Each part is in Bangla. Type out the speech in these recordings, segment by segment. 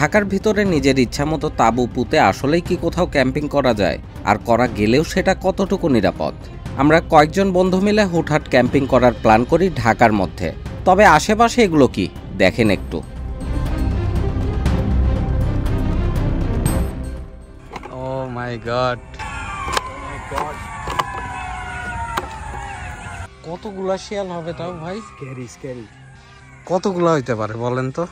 ঢাকার ভিতরে নিজের ইচ্ছামতো তাঁবু পুঁতে আসলেই কি কোথাও ক্যাম্পিং করা যায়, আর করা গেলেও সেটা কতটুকু নিরাপদ? আমরা কয়েকজন বন্ধু মিলে হুটহাট ক্যাম্পিং করার প্ল্যান করি ঢাকার মধ্যে। তবে আশেপাশে এগুলো কি দেখেন একটু। ও মাই গড, কতগুলা শিয়াল হবে তাও ভাই? স্ক্যারি। কতগুলা হইতে পারে বলেন তো?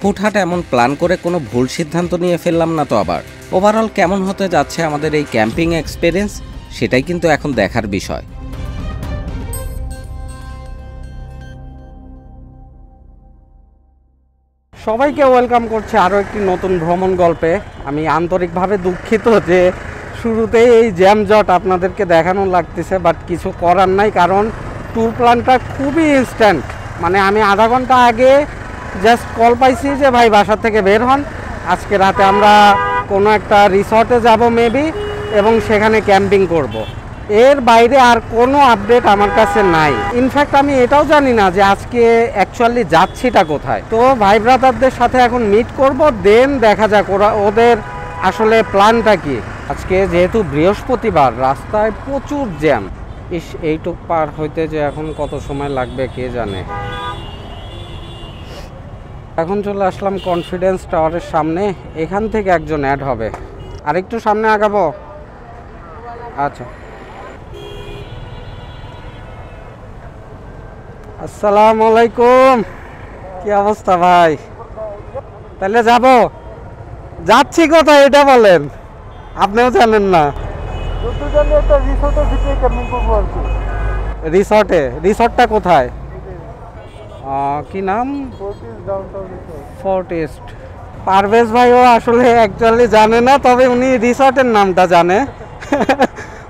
হুটহাট এমন প্ল্যান করে কোনো ভুল সিদ্ধান্ত নিয়ে ফেললাম না তো আবার? ওভারঅল কেমন হতে যাচ্ছে আমাদের এই ক্যাম্পিং এক্সপিরিয়েন্স, সেটাই কিন্তু এখন দেখার বিষয়। সবাইকে ওয়েলকাম করছে আরও একটি নতুন ভ্রমণ গল্পে। আমি আন্তরিকভাবে দুঃখিত যে শুরুতেই এই জ্যামজট আপনাদেরকে দেখানো লাগতেছে, বাট কিছু করার নাই, কারণ ট্যুর প্ল্যানটা খুবই ইনস্ট্যান্ট। মানে আমি আধা ঘন্টা আগে জাস্ট কল পাইছি যে ভাই বাসা থেকে বের হন, আজকে রাতে আমরা কোনো একটা রিসর্টে যাব মেবি, এবং সেখানে ক্যাম্পিং করব। এর বাইরে আর কোনো আপডেট আমার কাছে নাই। ইনফ্যাক্ট আমি এটাও জানি না যে আজকে অ্যাকচুয়ালি যাচ্ছিটা কোথায়। তো ভাই ব্রাদারদের সাথে এখন মিট করব, দেন দেখা যাক ওদের আসলে প্ল্যানটা কি। আজকে যেহেতু বৃহস্পতিবার, রাস্তায় প্রচুর জ্যাম। এইটুক পার হইতে যে এখন কত সময় লাগবে কে জানে। এখন চলে আসলাম কনফিডেন্স টাওয়ারের সামনে। এখান থেকে একজন অ্যাড হবে। আরেকটু সামনে আগাবো? আচ্ছা, আসসালামু আলাইকুম। কি অবস্থা ভাই? তাহলে যাচ্ছি কোথায় এটা বলেন, আপনিও জানেন না? রিসর্টটা কোথায়? কি নাম? ফোর্টিস্ট। পারভেজ ভাইও আসলে অ্যাকচুয়ালি জানে না, তবে উনি রিসর্টের নামটা জানে।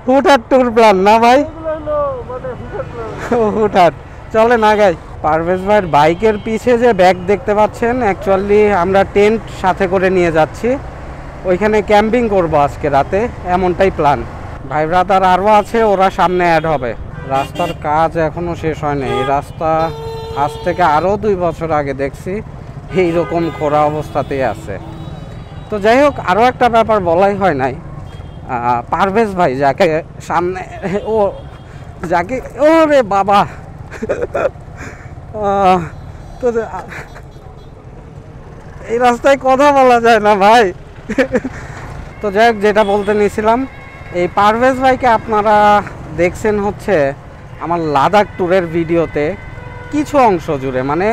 হুটহাট ট্যুর প্ল্যান না ভাই? হুটহাট চলে না গাই। পারভেজ ভাইয়ের বাইকের পিছে যে ব্যাগ দেখতে পাচ্ছেন, অ্যাকচুয়ালি আমরা টেন্ট সাথে করে নিয়ে যাচ্ছি, ওইখানে ক্যাম্পিং করব আজকে রাতে, এমনটাই প্ল্যান। ভাই ব্রাদার আরও আছে, ওরা সামনে অ্যাড হবে। রাস্তার কাজ এখনও শেষ হয় না। এই রাস্তা আজ থেকে আরও 2 বছর আগে দেখছি এইরকম খোঁড়া অবস্থাতেই আছে। তো যাই হোক, আরও একটা ব্যাপার বলাই হয় নাই। পারভেজ ভাই যাকে সামনে ওরে বাবা, তো এই রাস্তায় কথা বলা যায় না ভাই। তো যাই হোক, যেটা বলতে নিয়েছিলাম, এই পারভেজ ভাইকে আপনারা দেখছেন হচ্ছে আমার লাদাখ ট্যুরের ভিডিওতে কিছু অংশ জুড়ে। মানে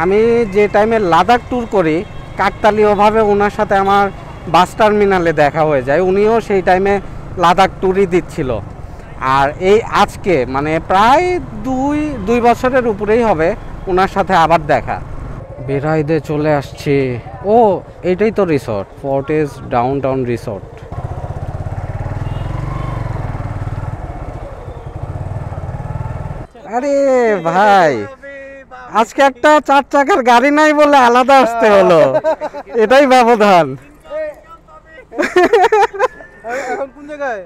আমি যে টাইমে লাদাখ ট্যুর করি, কাকতালীয়ভাবে ওনার সাথে আমার বাস টার্মিনালে দেখা হয়ে যায়। উনিও সেই টাইমে লাদাখ ট্যুরই দিচ্ছিল। আর এই আজকে মানে প্রায় দুই বছরের উপরেই হবে ওনার সাথে আবার দেখা। বেড়াইতে চলে আসছি। ও এইটাই তো রিসর্ট, ফোর্টিস ডাউনটাউন রিসর্ট। আরে ভাই, আজকে একটা 4 চাকার গাড়ি নাই বলে আলাদা আসতে হলো, এটাই ব্যবধান। এখন কোন জায়গায়?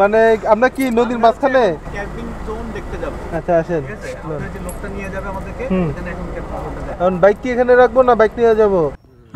মানে আমরা কি নদীর মাঝখানে ক্যাম্পিং জোন দেখতে যাব? আচ্ছা আসেন, আপনারা যে লোকটা নিয়ে যাবে আমাদেরকে, এখানে এখন এখন বাইক কি এখানে রাখবো না বাইক নিয়ে যাব?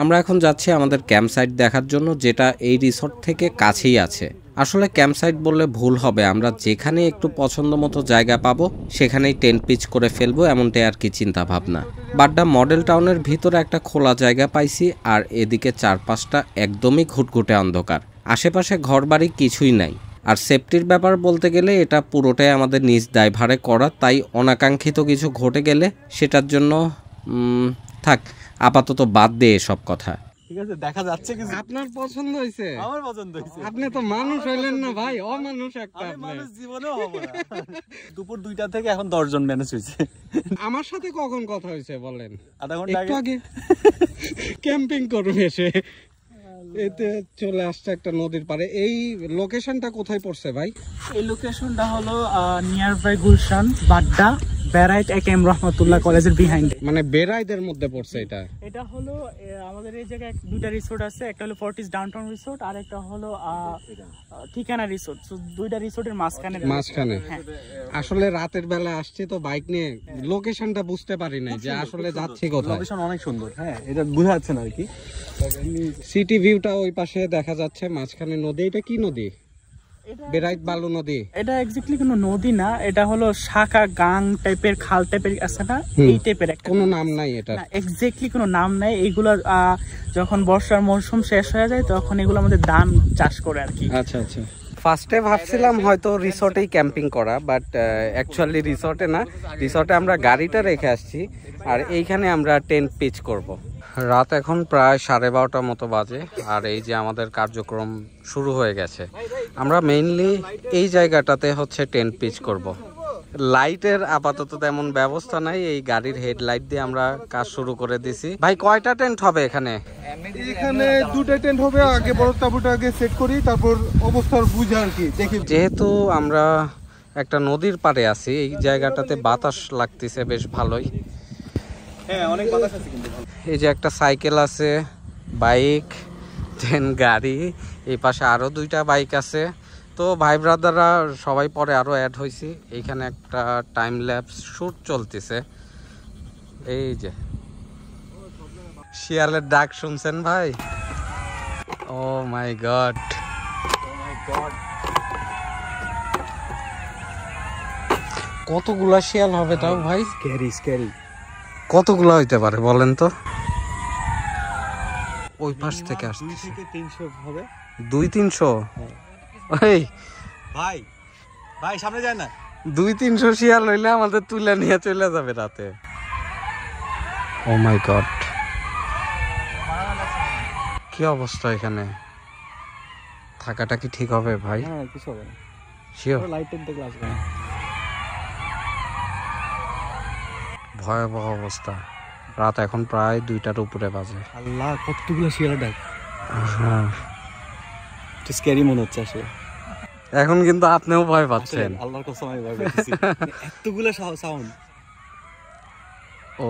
আমরা এখন যাচ্ছি আমাদের ক্যাম্প সাইট দেখার জন্য, যেটা এই রিসর্ট থেকে কাছেই আছে। আসলে ক্যাম্প সাইট বললে ভুল হবে, আমরা যেখানে একটু পছন্দ মতো জায়গা পাবো সেখানেই টেন্ট পিচ করে ফেলবো, এমনটাই আর কি চিন্তা ভাবনা। বাড্ডা মডেল টাউনের ভিতরে একটা খোলা জায়গা পাইছি, আর এদিকে চারপাশটা একদমই ঘুটঘুটে অন্ধকার, আশেপাশে ঘরবাড়ি কিছুই নাই। আর সেফটির ব্যাপার বলতে গেলে এটা পুরোটাই আমাদের নিজ দায়ভারে করা, তাই অনাকাঙ্ক্ষিত কিছু ঘটে গেলে সেটার জন্য থাক, আপাতত বাদ দিয়ে এসব কথা। ঠিক আছে, দেখা যাচ্ছে কিছু। আপনার পছন্দ হয়েছে? আমার পছন্দ হয়েছে। আপনি তো মানুষ হইলেন না ভাই, অমানুষ একটা। মানুষ জীবনেও হব না। দুপুর 2টা থেকে এখন 10 জন ম্যানেজ হয়েছে। আমার সাথে কখন কথা হয়েছে বলেন? আধা ঘন্টা আগে। ক্যাম্পিং করবে এসে এতে চলে আসছে একটা নদীর পাড়ে। এই লোকেশনটা কোথায় পড়ছে ভাই? এই লোকেশনটা হলো নিয়ার বাই গুলশান, বাড্ডা। বেরাইট একেএম রহমাতুল্লাহ কলেজের বিহাইন্ড। মানে বেরাইদের মধ্যে পড়ছে এটা? এটা হলো আমাদের এই জায়গায় দুইটা রিসোর্ট আছে, একটা হলো ফর্টিস ডাউনটাউন রিসোর্ট আর একটা হলো ঠিকানা রিসোর্ট। দুইটা রিসোর্টের মাঝখানে। হ্যাঁ। আসলে রাতের বেলা আসছে তো বাইক নিয়ে, লোকেশনটা বুঝতে পারি নাই যে আসলে যাচ্ছি কোথায়। লোকেশন অনেক সুন্দর, হ্যাঁ এটা বোঝা যাচ্ছে না আর কি। সিটি ভিউটা ওই পাশে দেখা যাচ্ছে, মাঝখানে নদী। এটা কি নদী? বেরাইত বালু নদী? এটা এক্স্যাক্টলি কোনো নদী না, এটা হলো শাখা গাং টাইপের, খাল টাইপের আছে না, এই টাইপের একটা। কোনো নাম নাই এটা? না, এক্স্যাক্টলি কোনো নাম নাই। এইগুলো যখন বর্ষার মৌসুম শেষ হয়ে যায় তখন এগুলো আমাদের ধান চাষ করে আর কি। আচ্ছা আচ্ছা। ফার্স্টে ভাবছিলাম হয়তো রিসোর্টেই ক্যাম্পিং করা, বাট অ্যাকচুয়ালি রিসোর্টে না, রিসোর্টে আমরা গাড়িটা রেখে আসছি আর এইখানে আমরা টেন্ট পিচ করব। রাত এখন প্রায় 12:30 মতো বাজে আর এই যে আমাদের কার্যক্রম শুরু হয়ে গেছে। আমরা মেইনলি এই জায়গাটাতে হচ্ছে টেন্ট পিচ করব। লাইটের আপাতত তেমন ব্যবস্থা নাই, এই গাড়ির হেডলাইট দিয়ে আমরা কাজ শুরু করে দিছি। ভাই কয়টা টেন্ট হবে এখানে? এখানে দুটো টেন্ট হবে, আগে বড় তাঁবুটা আগে সেট করি, তারপর অবস্থার বুঝে আর কি দেখি। যেহেতু আমরা একটা নদীর পাড়ে আছি, এই জায়গাটাতে বাতাস লাগতেছে বেশ ভালোই। হ্যাঁ অনেক বাতাস আছে কিন্তু। এই যে একটা সাইকেল আছে, বাইক, দেন গাড়ি, এই পাশে আরো দুইটা বাইক আছে। তো ভাই ব্রাদাররা সবাই পরে আরো অ্যাড হয়েছি। এইখানে একটা টাইম ল্যাপস শুট চলতেছে। এই যে শিয়ালের ডাক শুনছেন ভাই? ও মাই গড, কতগুলা শিয়াল হবে তাও ভাই? স্ক্যারি কতগুলা হইতে পারে বলেন তো? ওই পাশ থেকে আসছে 2 থেকে 300 হবে। 200-300? ওই ভাই ভাই সামনে যায় না। 200-300 শিয়াল হইলে আমাদের তুলে নিয়ে চলে যাবে রাতে। ও মাই গড, কি অবস্থা এখানে? থাকাটা কি ঠিক হবে ভাই? হ্যাঁ কিছু হবে না, শিওর? লাইটের দেখলে আসবে না। ভয়াবহ অবস্থা। রাত এখন প্রায় 2টার উপরে বাজে। আল্লাহ কতগুলো শিয়ালের ডাক, হ্যাঁ একটু স্ক্যারি মনে হচ্ছে আসলে। এখন কিন্তু আপনিও ভয় পাচ্ছেন। আল্লাহর কসম আমি ভয় পাচ্ছি, এতগুলো sound. Oh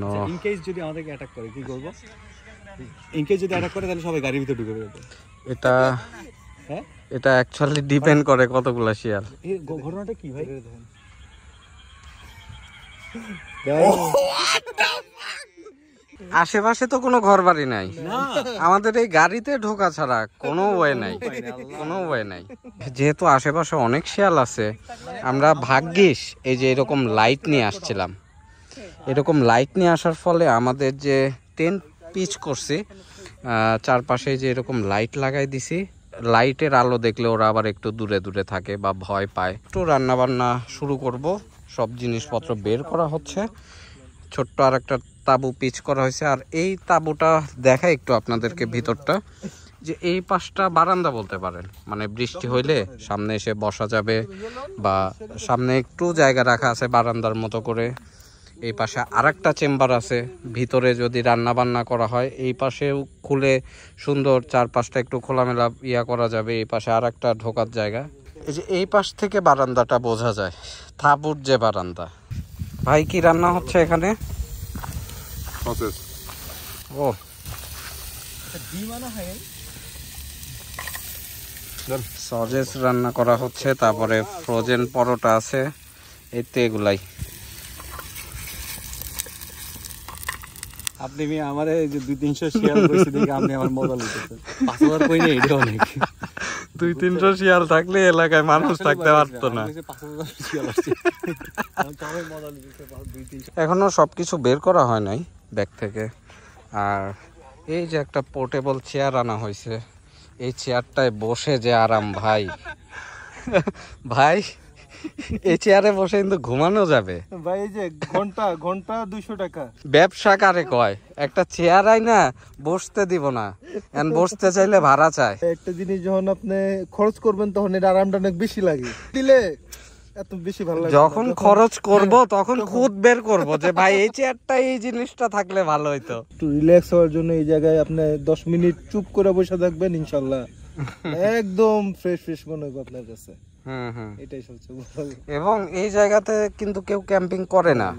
no, in case যদি আমাদেরকে অ্যাটাক করে কি করব? ইন কেস যদি অ্যাটাক করে তাহলে সবাই গাড়ির ভিতরে ঢুকে পড়বে। এটা হ্যাঁ এটা অ্যাকচুয়ালি ডিপেন্ড করে কতগুলো শিয়াল। এই ঘটনাটা কি ভাই? আশেপাশে তো কোনো ঘর বাড়ি নাই, আমাদের এই গাড়িতে ঢোকা ছাড়া কোনো ওয়ে নাই, কোনো ওয়ে নাই। যেহেতু আশেপাশে অনেক শিয়াল আছে, আমরা ভাগ্যিস এই যে এরকম লাইট নিয়ে আসছিলাম। এরকম লাইট নিয়ে আসার ফলে আমাদের যে টেন্ট পিচ করছি চারপাশে যে এরকম লাইট লাগাই দিছি, লাইটের আলো দেখলে ওরা আবার একটু দূরে দূরে থাকে বা ভয় পায়। একটু রান্না বান্না শুরু করব, সব জিনিসপত্র বের করা হচ্ছে। ছোট্ট আর একটা তাঁবু পিচ করা হয়েছে। আর এই তাঁবুটা দেখা একটু আপনাদেরকে ভিতরটা, যে এই পাশটা বারান্দা বলতে পারেন, মানে বৃষ্টি হইলে সামনে এসে বসা যাবে বা সামনে একটু জায়গা রাখা আছে বারান্দার মতো করে। এই পাশে আরেকটা চেম্বার আছে, ভিতরে যদি রান্না বান্না করা হয় এই পাশেও খুলে সুন্দর চারপাশটা একটু খোলামেলা করা যাবে। এই পাশে আরেকটা ঢোকার জায়গা। এই যে এই পাশ থেকে বারান্দাটা বোঝা যায়, তাঁবুর যে বারান্দা। ভাই কি রান্না হচ্ছে এখানে? ও সজেস রান্না করা হচ্ছে, তারপরে ফ্রোজেন পরোটা আছে, এই তো এগুলাই। আপনি আমার এই যে 200-300 শিয়াল কইছি দেখে আপনি আমার মজা লইতেছেন। 5000 কই নেই, এটা অনেক। 200-300 শিয়াল থাকলে এলাকায় মানুষ থাকতে পারতো না। 5000 শিয়াল আসছে, আমি তো আমার মজা লইতেছে। 200-300 এখনো সবকিছু বের করা হয় নাই ব্যাগ থেকে। আর এই যে একটা পোর্টেবল চেয়ার আনা হয়েছে, এই চেয়ারটায় বসে যে আরাম ভাই, ভাই এই চেয়ারে বসে কিন্তু ঘুমানো যাবে ভাই। এই যে ঘন্টা 200 টাকা। ব্যবসা কারে কয়? একটা চেয়ার আই না বসতে দিব না, এখন বসতে চাইলে ভাড়া চায়। একটা জিনিস যখন আপনি খরচ করবেন তখন এর আরামটা অনেক বেশি লাগে, দিলে এত বেশি ভালো লাগে। যখন খরচ করব তখন খুদ বের করব যে ভাই এই চেয়ারটা এই জিনিসটা থাকলে ভালো হইতো। একটু রিল্যাক্স হওয়ার জন্য এই জায়গায় আপনি 10 মিনিট চুপ করে বসে থাকবেন, ইনশাআল্লাহ একদম ফ্রেশ মনে হবে আপনার কাছে। এটাই সবচেয়ে বড়। এবং এই জায়গাতে কিন্তু কেউ ক্যাম্পিং করে না।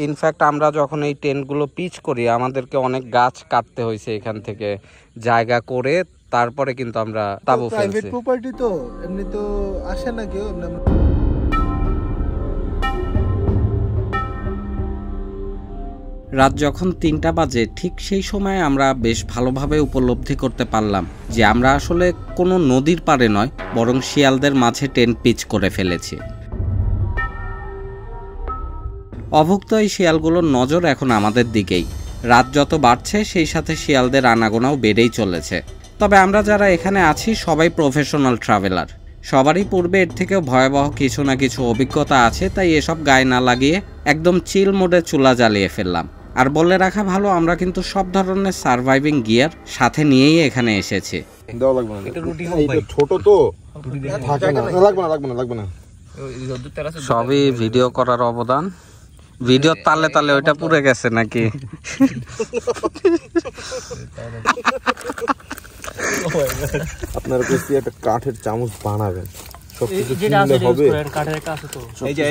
ইনফ্যাক্ট আমরা যখন এই টেন্টগুলো পিচ করি আমাদেরকে অনেক গাছ কাটতে হয়েছে এখান থেকে জায়গা করে, তারপরে কিন্তু আমরা তাঁবু প্রাইভেট ফেলছি। প্রপার্টি তো এমনি তো আসে না কেউ। রাত যখন 3টা বাজে ঠিক সেই সময় আমরা বেশ ভালোভাবে উপলব্ধি করতে পারলাম যে আমরা আসলে কোনো নদীর পাড়ে নয়, বরং শিয়ালদের মাঝে টেন্ট পিচ করে ফেলেছি। অভুক্ত এই শিয়ালগুলোর নজর এখন আমাদের দিকেই। রাত যত বাড়ছে সেই সাথে শিয়ালদের আনাগোনাও বেড়েই চলেছে। তবে আমরা যারা এখানে আছি সবাই প্রফেশনাল ট্রাভেলার, সবারই পূর্বে এর থেকেও ভয়াবহ কিছু না কিছু অভিজ্ঞতা আছে, তাই এসব গায়ে না লাগিয়ে একদম চিল মোডে চুলা জ্বালিয়ে ফেললাম। আর বলে রাখা ভালো, আমরা কিন্তু সব ধরনের সার্ভাইভিং গিয়ার সাথে নিয়েই এখানে এসেছি। ছোট তো থাকে না, লাগবে না। সবই ভিডিও করার অবদান। ভিডিও তালে তালে ওইটা পুড়ে গেছে নাকি? আপনারা কাছে একটা কাঠের চামচ বানাবেন, সবকিছু কিনলে হবে। কাঠের একটা আছে তো, এই যে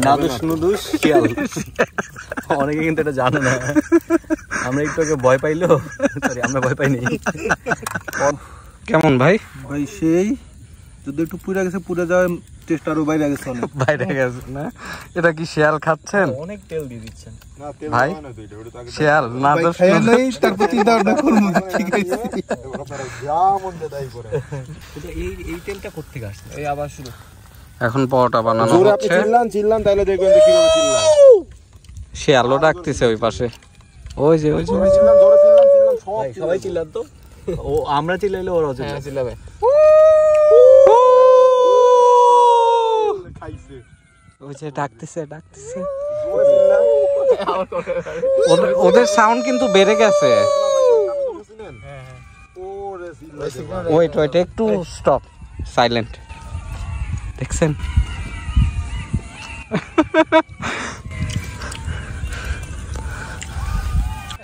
নাদুস শিয়াল, অনেকে কিন্তু এটা জানে না। আমরা একটু আগে ভয় পাইলো, সরি আমরা ভয় পাইনি। কেমন ভাই? ভাই সেই যদি একটু পুড়ে গেছে, পুড়ে যাওয়ার টেস্ট আরো বাইরে গেছে, অনেক বাইরে গেছে না? এটা কি শিয়াল খাচ্ছেন অনেক তেল দিয়ে দিচ্ছেন ভাই? শিয়াল না তো তারপর চিন্তা ভাবনা করবো ঠিক আছে। এই তেলটা কোত্থেকে আসছে? এই আবার শুরু। এখন পরোটা বানানো হচ্ছে। চিল্লান তাহলে দেখবেন যে কিভাবে চিল্লান। শিয়ালও ডাকতেছে ওই পাশে, ওই যে চিল্লান সবাই চিল্লান তো। ও আমরা চিল্লাইলে ওরাও চিল্লাবে। ওই যে ডাকতেছে। ওদের সাউন্ড কিন্তু বেড়ে গেছে। ওয়েট একটু স্টপ, সাইলেন্ট। দেখছেন?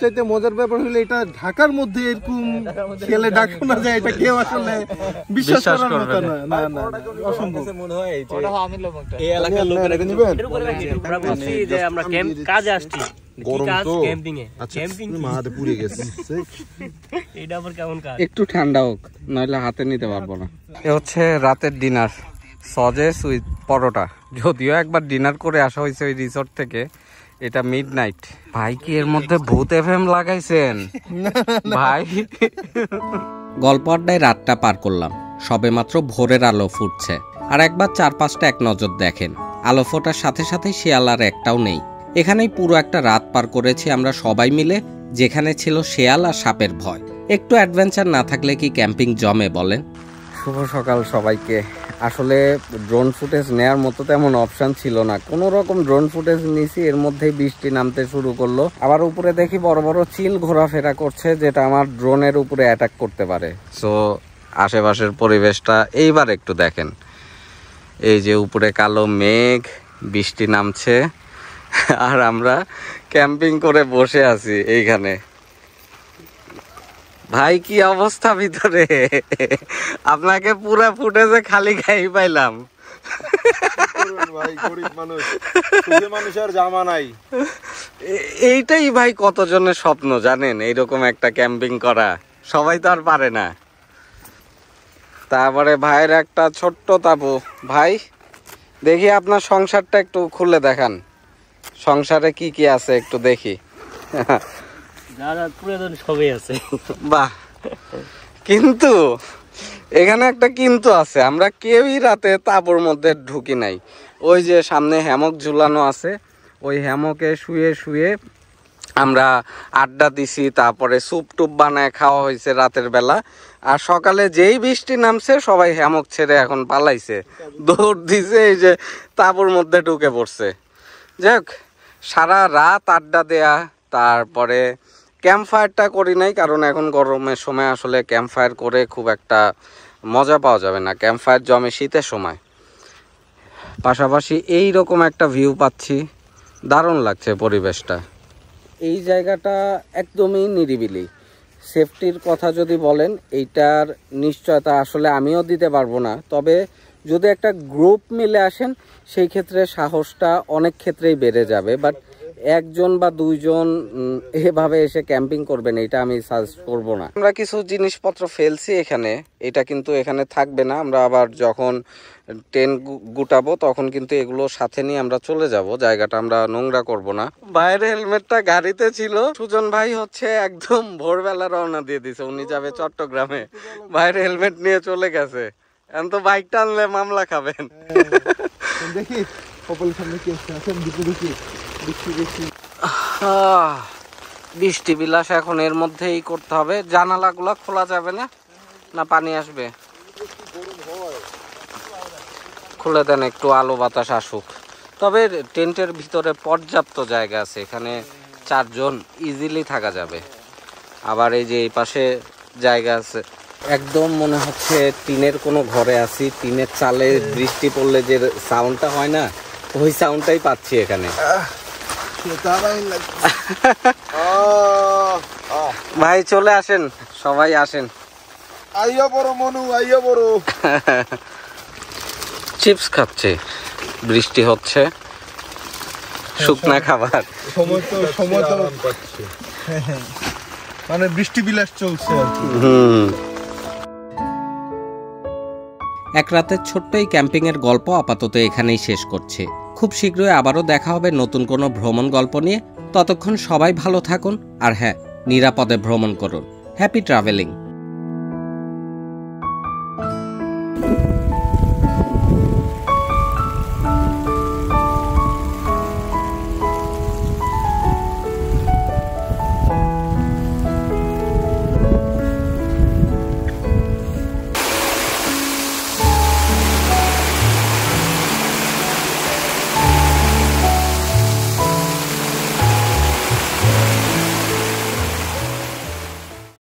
চাইতে মজার ব্যাপার হলো এটা ঢাকার মধ্যে এরকম খেলে ডাকো না যায়, এটা কেউ আসলে বিশ্বাস করার মতো না। না অসম্ভব মনে হয় এই এলাকার লোকেরা নেবেন। আমরা বলছি যে আমরা কাজে আসছি, গরম তো ক্যাম্পিং এ। ক্যাম্পিং মাথাতে পুড়ে গেছে। এটা আবার কেমন কাজ? একটু ঠান্ডা হোক, নইলে হাতে নিতে পারবো না। এ হচ্ছে রাতের ডিনার, সজেস উইথ পরোটা। যদিও একবার ডিনার করে আসা হয়েছে ওই রিসোর্ট থেকে। এটা মিডনাইট। ভাই কি এর মধ্যে ভূত এফএম লাগাইছেন ভাই? গল্প আড্ডায় রাতটা পার করলাম, সবেমাত্র ভোরের আলো ফুটছে। আর একবার চারপাশটা এক নজর দেখেন, আলো ফোটার সাথে সাথে শিয়াল আর একটাও নেই। এখানেই পুরো একটা রাত পার করেছি আমরা সবাই মিলে, যেখানে ছিল শিয়াল আর সাপের ভয়। একটু অ্যাডভেঞ্চার না থাকলে কি ক্যাম্পিং জমে বলেন? শুভ সকাল সবাইকে। আসলে ড্রোন ফুটেজ নেওয়ার মতো তেমন অপশন ছিল না, কোনো রকম ড্রোন ফুটেজ নিয়েছি, এর মধ্যেই বৃষ্টি নামতে শুরু করলো। আবার উপরে দেখি বড় বড় চিল ঘোরাফেরা করছে, যেটা আমার ড্রোনের উপরে অ্যাটাক করতে পারে। সো আশেপাশের পরিবেশটা এইবার একটু দেখেন। এই যে উপরে কালো মেঘ, বৃষ্টি নামছে, আর আমরা ক্যাম্পিং করে বসে আছি এইখানে। ভাই কি অবস্থা ভিতরে? আপনাকে পুরা ফুটেজে খালি খাই পাইলাম। ভাই গরিব মানুষ, মানুষের জামা নাই। এইটাই ভাই কতজনের স্বপ্ন জানেন, এইরকম একটা ক্যাম্পিং করা। সবাই তো আর পারে না। তারপরে ভাইয়ের একটা ছোট্ট তাবু। ভাই দেখি আপনার সংসারটা একটু খুলে দেখান, সংসারে কি কি আছে একটু দেখি। সবই আছে। বাহ, কিন্তু এখানে একটা কিন্তু আছে, আমরা কেউই রাতে তাঁবুর মধ্যে ঢুকি নাই। ওই যে সামনে হ্যামক ঝুলানো আছে, ওই হ্যামকে শুয়ে শুয়ে আমরা আড্ডা দিছি, তারপরে স্যুপ টুপ বানায় খাওয়া হয়েছে রাতের বেলা। আর সকালে যেই বৃষ্টি নামছে সবাই হ্যামক ছেড়ে এখন পালাইছে, দৌড় দিছে, এই যে তাঁবুর মধ্যে ঢুকে পড়ছে। যাক, সারা রাত আড্ডা দেয়া, তারপরে ক্যাম্প ফায়ারটা করি নাই, কারণ এখন গরমের সময় আসলে ক্যাম্প ফায়ার করে খুব একটা মজা পাওয়া যাবে না। ক্যাম্প ফায়ার জমে শীতের সময়। পাশাপাশি এই রকম একটা ভিউ পাচ্ছি, দারুণ লাগছে পরিবেশটা। এই জায়গাটা একদমই নিরিবিলি। সেফটির কথা যদি বলেন, এইটার নিশ্চয়তা আসলে আমিও দিতে পারবো না, তবে যদি একটা গ্রুপ মিলে আসেন সেই ক্ষেত্রে সাহসটা অনেক ক্ষেত্রেই বেড়ে যাবে, বাট একজন বা দুইজন এভাবে এসে ক্যাম্পিং করবেন এটা আমি সাজেস্ট করব না। আমরা কিছু জিনিসপত্র ফেলছি এখানে, এটা কিন্তু এখানে থাকবে না, আমরা আবার যখন টেন্ট গুটাবো তখন কিন্তু এগুলো সাথে নিয়ে আমরা চলে যাব, জায়গাটা আমরা নোংরা করব না। বাইরে হেলমেটটা গাড়িতে ছিল, সুজন ভাই হচ্ছে একদম ভোরবেলা রওনা দিয়ে দিছে, উনি যাবে চট্টগ্রামে, বাইরে হেলমেট নিয়ে চলে গেছে। এখন তো বাইক টানলে মামলা খাবেন। দেখি বৃষ্টি বিলাস এখন এর মধ্যেই করতে হবে। জানালাগুলো খোলা যাবে না, না পানি আসবে? খুলে দেন, একটু আলো বাতাস আসুক। তবে টেন্টের ভিতরে পর্যাপ্ত জায়গা আছে, এখানে 4 জন ইজিলি থাকা যাবে। আবার এই যে এই পাশে জায়গা আছে, একদম মনে হচ্ছে টিনের কোনো ঘরে আছি। টিনের চালে বৃষ্টি পড়লে যে সাউন্ডটা হয় না, ওই সাউন্ডটাই পাচ্ছি এখানে। ভাই চলে আসেন, সবাই আসেন। আইয়া বড় মনু, আইয়া বড়। চিপস খাচ্ছে, বৃষ্টি হচ্ছে, শুকনা খাবার। সময় তো মানে বৃষ্টি বিলাস চলছে আর কি। এক রাতের ছোট্ট এই ক্যাম্পিং এর গল্প আপাতত এখানেই শেষ করছে। খুব শীঘ্রই আবারও দেখা হবে নতুন কোনো ভ্রমণ গল্প নিয়ে। ততক্ষণ সবাই ভালো থাকুন, আর হ্যাঁ, নিরাপদে ভ্রমণ করুন। Happy travelling.